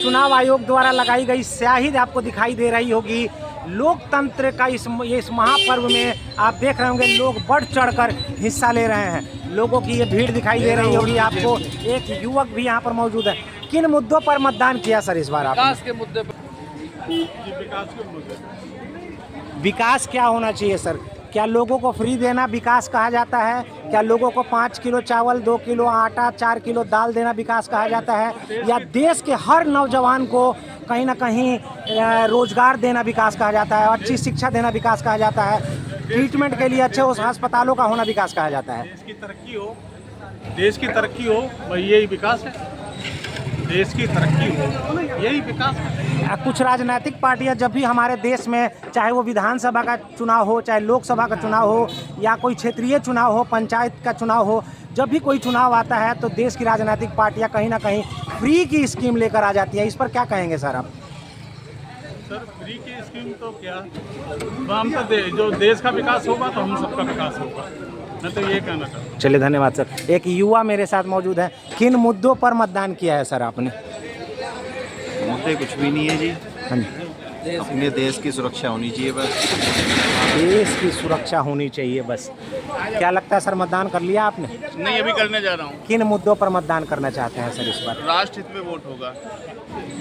चुनाव आयोग द्वारा लगाई गई स्याही आपको दिखाई दे रही होगी। लोकतंत्र का इस महापर्व में आप देख रहे होंगे लोग बढ़ चढ़कर हिस्सा ले रहे हैं। लोगों की ये भीड़ दिखाई दे रही होगी आपको। एक युवक भी यहाँ पर मौजूद है। किन मुद्दों पर मतदान किया सर इस बार आपने? विकास के मुद्दे पर। विकास क्या होना चाहिए सर? क्या लोगों को फ्री देना विकास कहा जाता है? क्या लोगों को 5 किलो चावल, 2 किलो आटा, 4 किलो दाल देना विकास कहा जाता है? या देश के हर नौजवान को कहीं ना कहीं रोजगार देना विकास कहा जाता है? अच्छी शिक्षा देना विकास कहा जाता है? ट्रीटमेंट के लिए अच्छे उस अस्पतालों का होना विकास कहा जाता है? देश की तरक्की हो भाई, यही विकास है। देश की तरक्की हो यही विकास है। कुछ राजनीतिक पार्टियां जब भी हमारे देश में, चाहे वो विधानसभा का चुनाव हो, चाहे लोकसभा का चुनाव हो, या कोई क्षेत्रीय चुनाव हो, पंचायत का चुनाव हो, जब भी कोई चुनाव आता है तो देश की राजनीतिक पार्टियां कहीं ना कहीं फ्री की स्कीम लेकर आ जाती है। इस पर क्या कहेंगे सर आप? सर फ्री की स्कीम तो क्या, तो हम तो जो देश का विकास होगा तो हम सबका विकास होगा, मैं तो ये कहना चाहता हूँ। चलिए धन्यवाद सर। एक युवा मेरे साथ मौजूद है। किन मुद्दों पर मतदान किया है सर आपने? मुद्दे कुछ भी नहीं है जी। हाँ जी। अपने देश की सुरक्षा होनी चाहिए बस। देश की सुरक्षा होनी चाहिए बस। क्या लगता है सर, मतदान कर लिया आपने? नहीं, अभी करने जा रहा हूँ। किन मुद्दों पर मतदान करना चाहते हैं सर इस बार? राष्ट्र हित में वोट होगा,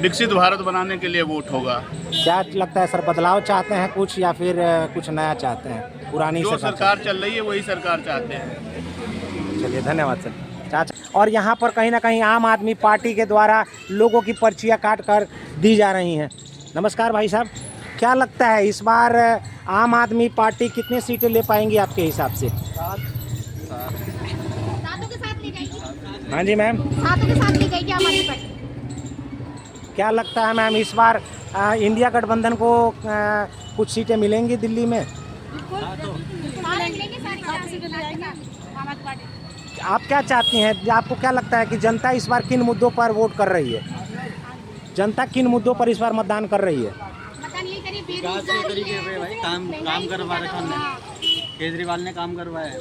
विकसित भारत बनाने के लिए वोट होगा। क्या लगता है सर, बदलाव चाहते हैं कुछ, या फिर कुछ नया चाहते हैं? पुरानी जो सरकार चल रही है वही सरकार चाहते हैं। चलिए धन्यवाद सर। चाचा, और यहाँ पर कहीं ना कहीं आम आदमी पार्टी के द्वारा लोगों की पर्चियाँ काट कर दी जा रही हैं। नमस्कार भाई साहब, क्या लगता है इस बार आम आदमी पार्टी कितनी सीटें ले पाएंगी आपके हिसाब से? हाँ जी मैम, क्या लगता है मैम इस बार इंडिया गठबंधन को कुछ सीटें मिलेंगी दिल्ली में? आप क्या चाहती हैं? आपको क्या लगता है कि जनता इस बार किन मुद्दों पर वोट कर रही है? जनता किन मुद्दों पर इस बार मतदान कर रही है? भाई काम करवा रखा केजरीवाल ने काम करवाया है।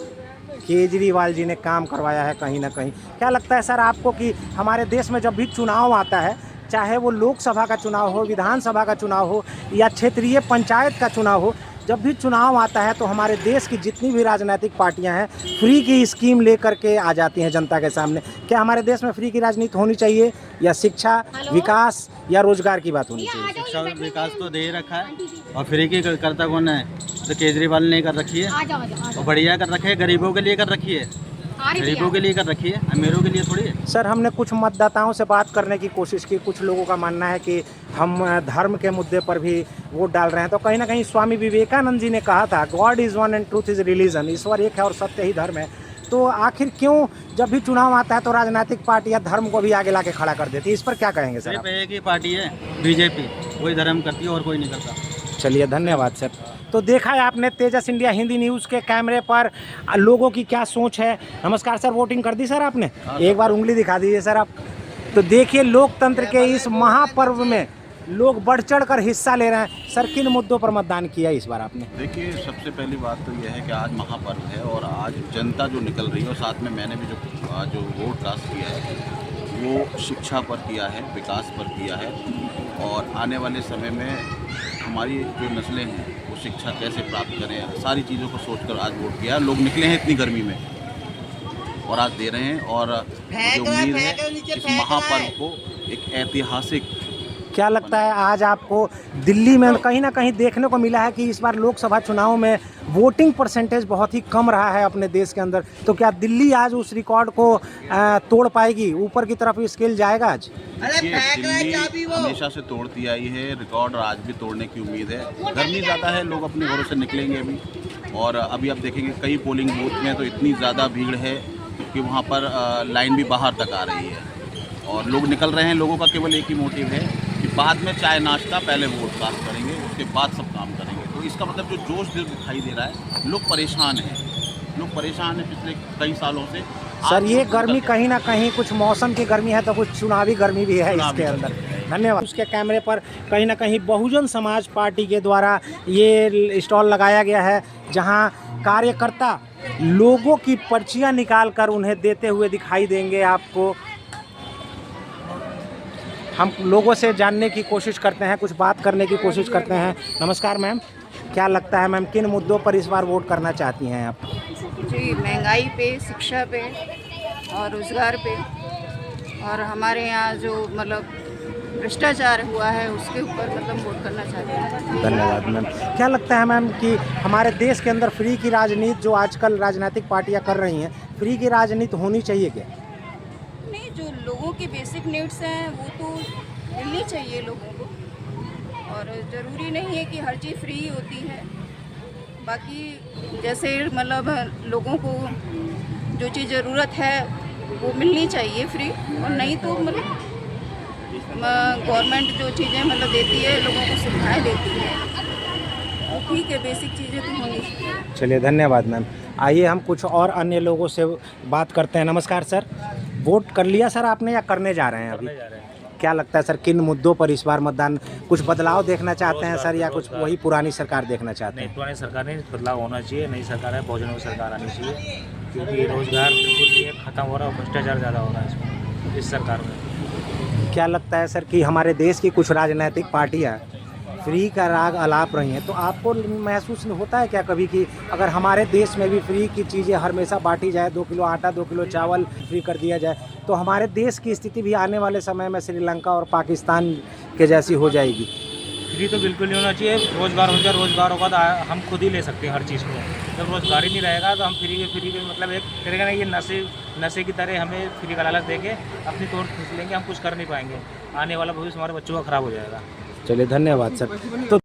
केजरीवाल जी ने काम करवाया है कहीं ना कहीं। क्या लगता है सर आपको कि हमारे देश में जब भी चुनाव आता है, चाहे वो लोकसभा का चुनाव हो, विधानसभा का चुनाव हो, या क्षेत्रीय पंचायत का चुनाव हो, जब भी चुनाव आता है तो हमारे देश की जितनी भी राजनीतिक पार्टियां हैं फ्री की स्कीम लेकर के आ जाती हैं जनता के सामने? क्या हमारे देश में फ्री की राजनीति होनी चाहिए, या शिक्षा, विकास या रोजगार की बात होनी चाहिए? शिक्षा विकास तो दे रखा है, और फ्री की करता कौन है? तो केजरीवाल ने कर रखी है, और बढ़िया कर रखे है। गरीबों के लिए कर रखी है, गरीबों के लिए कर रखी है, अमीरों के लिए थोड़ी है। सर, हमने कुछ मतदाताओं से बात करने की कोशिश की। कुछ लोगों का मानना है कि हम धर्म के मुद्दे पर भी वोट डाल रहे हैं। तो कहीं ना कहीं स्वामी विवेकानंद जी ने कहा था, God is one and truth is religion, ईश्वर एक है और सत्य ही धर्म है। तो आखिर क्यों जब भी चुनाव आता है तो राजनीतिक पार्टियां धर्म को भी आगे ला के खड़ा कर देती है? इस पर क्या कहेंगे सर? सिर्फ एक ही पार्टी है, बीजेपी, वही धर्म करती है और कोई नहीं करता। चलिए धन्यवाद सर। तो देखा है आपने तेजस इंडिया हिंदी न्यूज़ के कैमरे पर लोगों की क्या सोच है। नमस्कार सर, वोटिंग कर दी सर आपने? एक बार उंगली दिखा दीजिए सर आप। तो देखिए लोकतंत्र के इस महापर्व में लोग बढ़ चढ़ कर हिस्सा ले रहे हैं। सर, किन मुद्दों पर मतदान किया इस बार आपने? देखिए, सबसे पहली बात तो यह है कि आज महापर्व है और आज जनता जो निकल रही है, और साथ में मैंने भी जो वोट कास्ट किया है वो शिक्षा पर किया है, विकास पर किया है। और आने वाले समय में हमारी जो नस्लें हैं वो शिक्षा कैसे प्राप्त करें, सारी चीज़ों को सोचकर आज वोट किया। लोग निकले हैं इतनी गर्मी में और आज दे रहे हैं, और मुझे उम्मीद है इस महापर्व को एक ऐतिहासिक। क्या लगता है आज आपको दिल्ली में कहीं ना कहीं देखने को मिला है कि इस बार लोकसभा चुनाव में वोटिंग परसेंटेज बहुत ही कम रहा है अपने देश के अंदर? तो क्या दिल्ली आज उस रिकॉर्ड को तोड़ पाएगी, ऊपर की तरफ स्केल जाएगा आज? दिल्ली हमेशा से तोड़ती आई है रिकॉर्ड, और आज भी तोड़ने की उम्मीद है। गर्मी ज़्यादा है, लोग अपने घरों से निकलेंगे अभी, और अभी आप देखेंगे कई पोलिंग बूथ में तो इतनी ज़्यादा भीड़ है कि वहाँ पर लाइन भी बाहर तक आ रही है, और लोग निकल रहे हैं। लोगों का केवल एक ही मोटिव है कि बाद में चाय नाश्ता, पहले वोट कास्ट करेंगे, उसके बाद सब काम करेंगे। तो इसका मतलब जो जोश दिखाई दे रहा है, लोग परेशान हैं, लोग परेशान हैं पिछले कई सालों से। सर, ये गर्मी कहीं ना कहीं कुछ मौसम की गर्मी है तो कुछ चुनावी गर्मी भी है इसके अंदर। धन्यवाद। उसके कैमरे पर कहीं ना कहीं बहुजन समाज पार्टी के द्वारा ये स्टॉल लगाया गया है, जहां कार्यकर्ता लोगों की पर्चियां निकाल कर उन्हें देते हुए दिखाई देंगे आपको। हम लोगों से जानने की कोशिश करते हैं, कुछ बात करने की कोशिश करते हैं। नमस्कार मैम, क्या लगता है मैम किन मुद्दों पर इस बार वोट करना चाहती हैं आप? जी, महंगाई पे, शिक्षा पे और रोज़गार पे, और हमारे यहाँ जो मतलब भ्रष्टाचार हुआ है उसके ऊपर मतलब वोट करना चाहते हैं। धन्यवाद मैम। क्या लगता है मैम कि हमारे देश के अंदर फ्री की राजनीति जो आजकल राजनीतिक पार्टियां कर रही हैं, फ्री की राजनीति होनी चाहिए क्या? नहीं, जो लोगों की बेसिक नीड्स हैं वो तो मिलनी चाहिए लोगों को, और ज़रूरी नहीं है कि हर चीज़ फ्री होती है। बाकी जैसे मतलब लोगों को जो चीज़ ज़रूरत है वो मिलनी चाहिए फ्री, और नहीं तो मतलब गवर्नमेंट जो चीज़ें मतलब देती है, लोगों को सुविधाएं देती है, वो ठीक है, बेसिक चीज़ें तो होनी चाहिए। चलिए धन्यवाद मैम। आइए हम कुछ और अन्य लोगों से बात करते हैं। नमस्कार सर, वोट कर लिया सर आपने या करने जा रहे हैं अभी? क्या लगता है सर किन मुद्दों पर इस बार मतदान, कुछ बदलाव देखना चाहते हैं सर या कुछ वही पुरानी सरकार देखना चाहते हैं? नहीं, पुरानी सरकार नहीं, बदलाव होना चाहिए। नई सरकार है, बहुजनों की सरकार आनी चाहिए, क्योंकि रोजगार बिल्कुल नहीं है, खत्म हो रहा है, भ्रष्टाचार ज़्यादा हो रहा है इसमें, इस सरकार में। क्या लगता है सर कि हमारे देश की कुछ राजनीतिक पार्टियां फ्री का राग अलाप रही हैं, तो आपको महसूस होता है क्या कभी कि अगर हमारे देश में भी फ्री की चीज़ें हमेशा बांटी जाए, 2 किलो आटा 2 किलो चावल फ्री कर दिया जाए, तो हमारे देश की स्थिति भी आने वाले समय में श्रीलंका और पाकिस्तान के जैसी हो जाएगी? फ्री तो बिल्कुल नहीं होना चाहिए। रोजगार हो जाए, रोजगार होगा तो हम खुद ही ले सकते हैं हर चीज़ को। जब रोजगार ही नहीं रहेगा तो हम फ्री के मतलब एक तरीके ना, ये नशे की तरह हमें फ्री का लालच देके अपनी तोड़ खींच लेंगे, हम कुछ कर नहीं पाएंगे। आने वाला भविष्य हमारे बच्चों का खराब हो जाएगा। चलिए धन्यवाद सर। तो